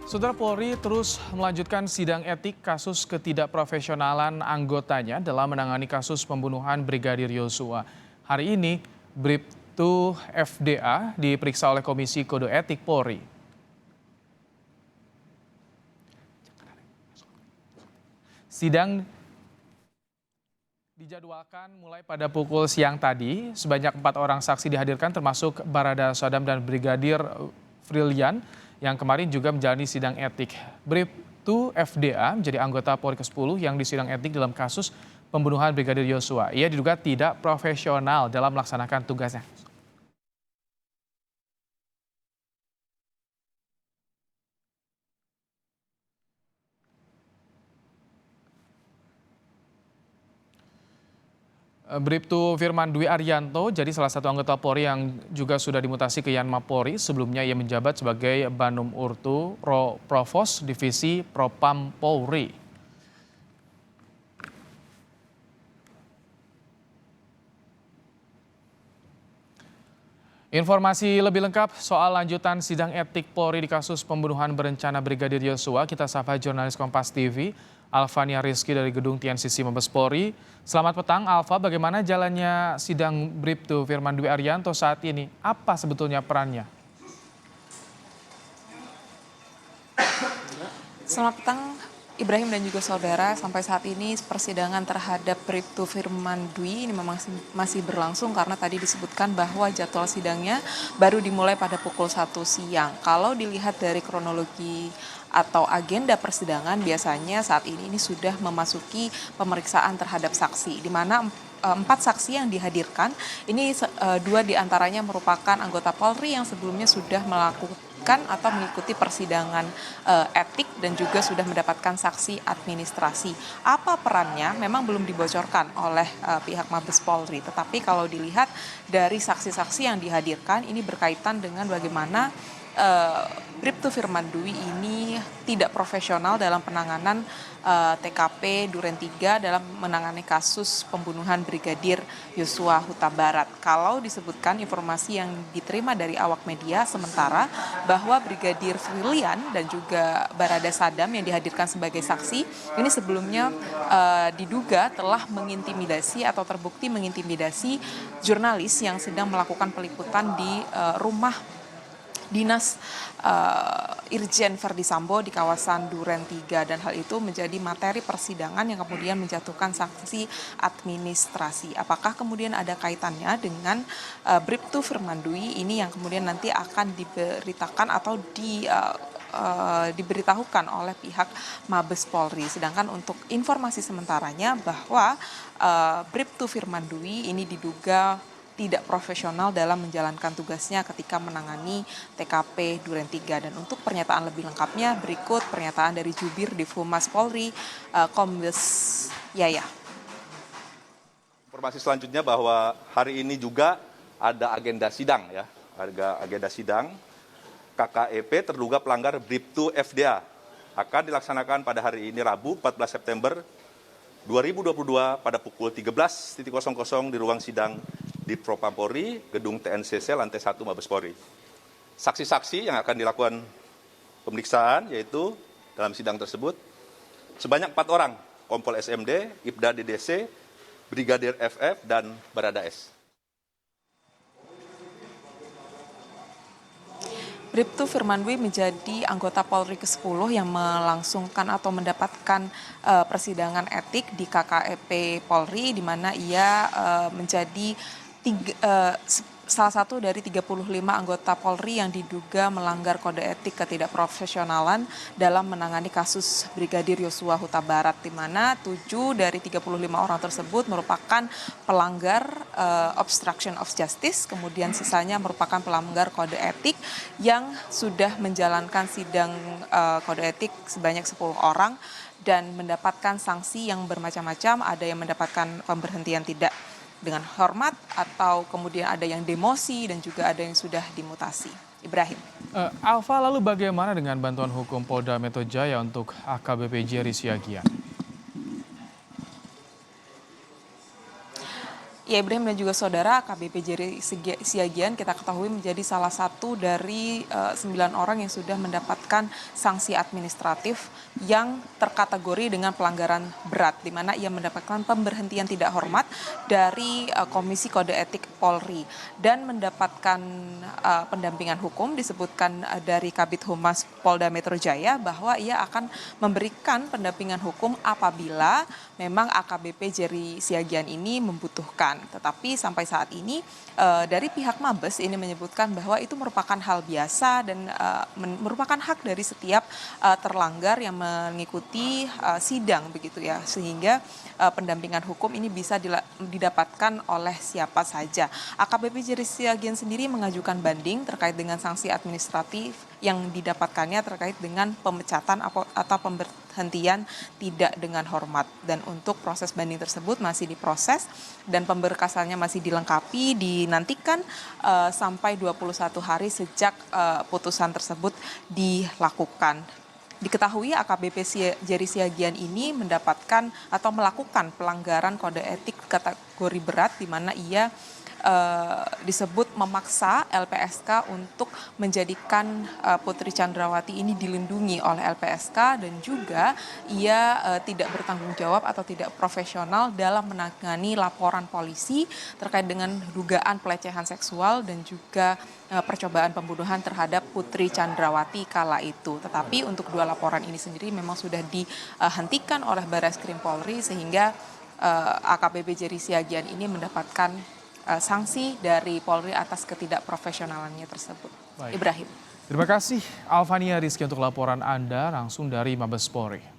Saudara Polri terus melanjutkan sidang etik kasus ketidakprofesionalan anggotanya dalam menangani kasus pembunuhan Brigadir Yosua. Hari ini, Bribtu FDA diperiksa oleh Komisi Kode Etik Polri. Sidang dijadwalkan mulai pada pukul siang tadi. Sebanyak 4 orang saksi dihadirkan termasuk Barada Sadam dan Brigadir Frilian yang kemarin juga menjalani sidang etik. Bribtu FDA menjadi anggota Polri ke-10 yang disidang etik dalam kasus pembunuhan Brigadir Yosua. Ia diduga tidak profesional dalam melaksanakan tugasnya. Bribtu Firman Dwi Arianto jadi salah satu anggota Polri yang juga sudah dimutasi ke Yanma Polri. Sebelumnya ia menjabat sebagai Banum Urtu Provos Divisi Propam Polri. Informasi lebih lengkap soal lanjutan sidang etik Polri di kasus pembunuhan berencana Brigadir Yosua, kita sapa jurnalis Kompas TV, Alvania Rizky dari Gedung TNCC Mabes Polri. Selamat petang, Alva. Bagaimana jalannya sidang Bribtu Firman Dwi Arianto saat ini? Apa sebetulnya perannya? Selamat petang, Ibrahim dan juga saudara. Sampai saat ini persidangan terhadap Bribtu Firman Dwi ini memang masih berlangsung karena tadi disebutkan bahwa jadwal sidangnya baru dimulai pada pukul 1 siang. Kalau dilihat dari kronologi atau agenda persidangan, biasanya saat ini sudah memasuki pemeriksaan terhadap saksi, di mana 4 saksi yang dihadirkan ini 2 diantaranya merupakan anggota Polri yang sebelumnya sudah melakukan atau mengikuti persidangan etik dan juga sudah mendapatkan saksi administrasi. Apa perannya memang belum dibocorkan oleh pihak Mabes Polri, tetapi kalau dilihat dari saksi-saksi yang dihadirkan ini berkaitan dengan bagaimana Bribtu Firman Dwi ini tidak profesional dalam penanganan TKP Duren 3 dalam menangani kasus pembunuhan Brigadir Yosua Huta Barat. Kalau disebutkan informasi yang diterima dari awak media sementara bahwa Brigadir Frilian dan juga Barada Sadam yang dihadirkan sebagai saksi ini sebelumnya diduga telah mengintimidasi atau terbukti mengintimidasi jurnalis yang sedang melakukan peliputan di rumah Dinas Irjen Verdi Sambo di kawasan Duren 3, dan hal itu menjadi materi persidangan yang kemudian menjatuhkan sanksi administrasi. Apakah kemudian ada kaitannya dengan Bribtu Firman Dwi ini yang kemudian nanti akan diberitakan atau diberitahukan oleh pihak Mabes Polri. Sedangkan untuk informasi sementaranya bahwa Bribtu Firman Dwi ini diduga tidak profesional dalam menjalankan tugasnya ketika menangani TKP Duren 3. Dan untuk pernyataan lebih lengkapnya berikut pernyataan dari Jubir Divhumas Polri, Kombes Yaya. Informasi selanjutnya bahwa hari ini juga ada agenda sidang ya, agenda sidang KKEP terduga pelanggar Bribtu FDA akan dilaksanakan pada hari ini Rabu 14 September 2022 pada pukul 13.00 di ruang sidang di Propam Polri, Gedung TNCC lantai 1 Mabes Polri. Saksi-saksi yang akan dilakukan pemeriksaan yaitu dalam sidang tersebut sebanyak 4 orang, Kompol SMD, Ibda DDC, Brigadir FF, dan Barada S. Bribtu Firman Dwi menjadi anggota Polri ke-10 yang melangsungkan atau mendapatkan persidangan etik di KKEP Polri, di mana ia menjadi salah satu dari 35 anggota Polri yang diduga melanggar kode etik ketidakprofesionalan dalam menangani kasus Brigadir Yosua Huta Barat, di mana 7 dari 35 orang tersebut merupakan pelanggar obstruction of justice, kemudian sisanya merupakan pelanggar kode etik yang sudah menjalankan sidang kode etik sebanyak 10 orang dan mendapatkan sanksi yang bermacam-macam. Ada yang mendapatkan pemberhentian tidak dengan hormat, atau kemudian ada yang demosi, dan juga ada yang sudah dimutasi. Ibrahim. Alva, lalu bagaimana dengan bantuan hukum Polda Metro Jaya untuk AKBP Jerry Siagian? Ya, Ibrahim dan juga saudara, AKBP Jerry Siagian kita ketahui menjadi salah satu dari 9 orang yang sudah mendapatkan sanksi administratif yang terkategori dengan pelanggaran berat, di mana ia mendapatkan pemberhentian tidak hormat dari Komisi Kode Etik Polri dan mendapatkan pendampingan hukum. Disebutkan dari Kabid Humas Polda Metro Jaya bahwa ia akan memberikan pendampingan hukum apabila memang AKBP Jerry Siagian ini membutuhkan. Tetapi sampai saat ini dari pihak Mabes ini menyebutkan bahwa itu merupakan hal biasa dan merupakan hak dari setiap terlanggar yang mengikuti sidang begitu ya, sehingga pendampingan hukum ini bisa didapatkan oleh siapa saja. AKBP Jerry Siagian sendiri mengajukan banding terkait dengan sanksi administratif yang didapatkannya terkait dengan pemecatan atau pemberhentian tidak dengan hormat, dan untuk proses banding tersebut masih diproses dan pemberkasannya masih dilengkapi, dinantikan sampai 21 hari sejak putusan tersebut dilakukan. Diketahui AKBP Jerry Siagian ini mendapatkan atau melakukan pelanggaran kode etik kategori berat, di mana ia disebut memaksa LPSK untuk menjadikan Putri Chandrawati ini dilindungi oleh LPSK, dan juga ia tidak bertanggung jawab atau tidak profesional dalam menangani laporan polisi terkait dengan dugaan pelecehan seksual dan juga percobaan pembunuhan terhadap Putri Chandrawati kala itu. Tetapi untuk dua laporan ini sendiri memang sudah dihentikan oleh Barreskrim Polri, sehingga AKBP Jerry Siagian ini mendapatkan sanksi dari Polri atas ketidakprofesionalannya tersebut. Baik. Ibrahim. Terima kasih Alvania Rizky untuk laporan Anda langsung dari Mabes Polri.